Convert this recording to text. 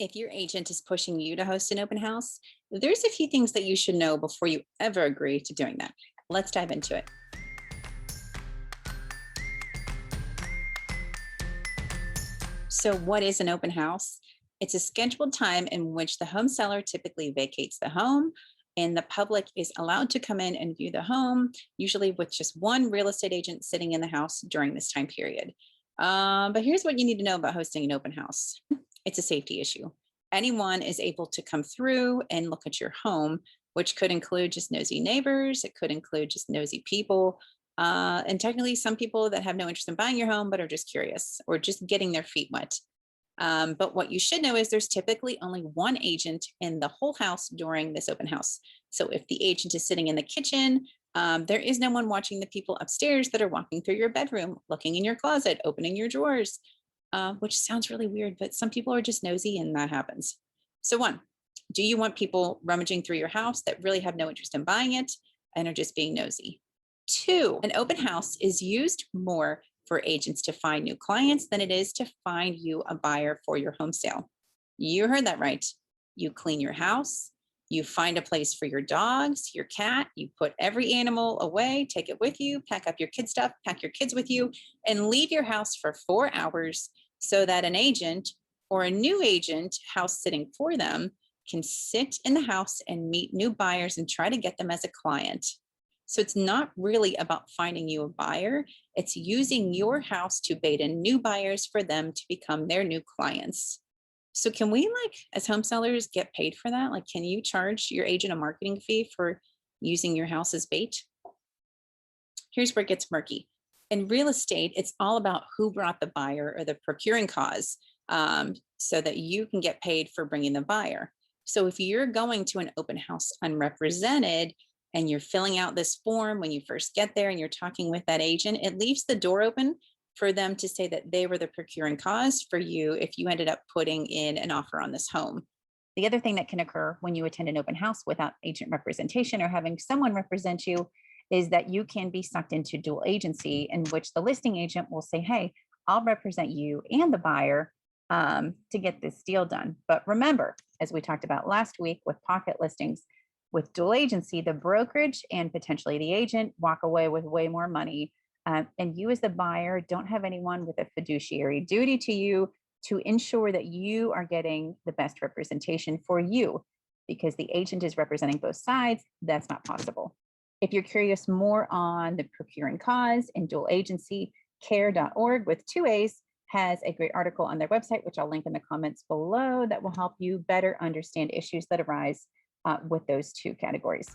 If your agent is pushing you to host an open house, there's a few things that you should know before you ever agree to doing that. Let's dive into it. So, what is an open house? It's a scheduled time in which the home seller typically vacates the home and the public is allowed to come in and view the home, usually with just one real estate agent sitting in the house during this time period. But here's what you need to know about hosting an open house. It's a safety issue. Anyone is able to come through and look at your home, which could include just nosy neighbors. It could include just nosy people. And technically, some people that have no interest in buying your home, but are just curious or just getting their feet wet. But what you should know is there's typically only one agent in the whole house during this open house. So if the agent is sitting in the kitchen, there is no one watching the people upstairs that are walking through your bedroom, looking in your closet, opening your drawers, which sounds really weird, but some people are just nosy and that happens. So, one, do you want people rummaging through your house that really have no interest in buying it and are just being nosy? Two, an open house is used more for agents to find new clients than it is to find you a buyer for your home sale. You heard that right. You clean your house, you find a place for your dogs, your cat, you put every animal away, take it with you, pack up your kid stuff, pack your kids with you, and leave your house for 4 hours so that an agent or a new agent house sitting for them can sit in the house and meet new buyers and try to get them as a client. So it's not really about finding you a buyer. It's using your house to bait in new buyers for them to become their new clients. So can we, like, as home sellers, get paid for that? Like, can you charge your agent a marketing fee for using your house as bait? Here's where it gets murky. In real estate, it's all about who brought the buyer or the procuring cause, so that you can get paid for bringing the buyer. So if you're going to an open house unrepresented, and you're filling out this form when you first get there and you're talking with that agent, it leaves the door open for them to say that they were the procuring cause for you if you ended up putting in an offer on this home. The other thing that can occur when you attend an open house without agent representation or having someone represent you is that you can be sucked into dual agency, in which the listing agent will say, hey, I'll represent you and the buyer to get this deal done. But remember, as we talked about last week with pocket listings, with dual agency, the brokerage and potentially the agent walk away with way more money. And you, as the buyer, don't have anyone with a fiduciary duty to you to ensure that you are getting the best representation for you, because the agent is representing both sides. That's not possible. If you're curious more on the procuring cause and dual agency, care.org with two A's has a great article on their website, which I'll link in the comments below, that will help you better understand issues that arise with those two categories.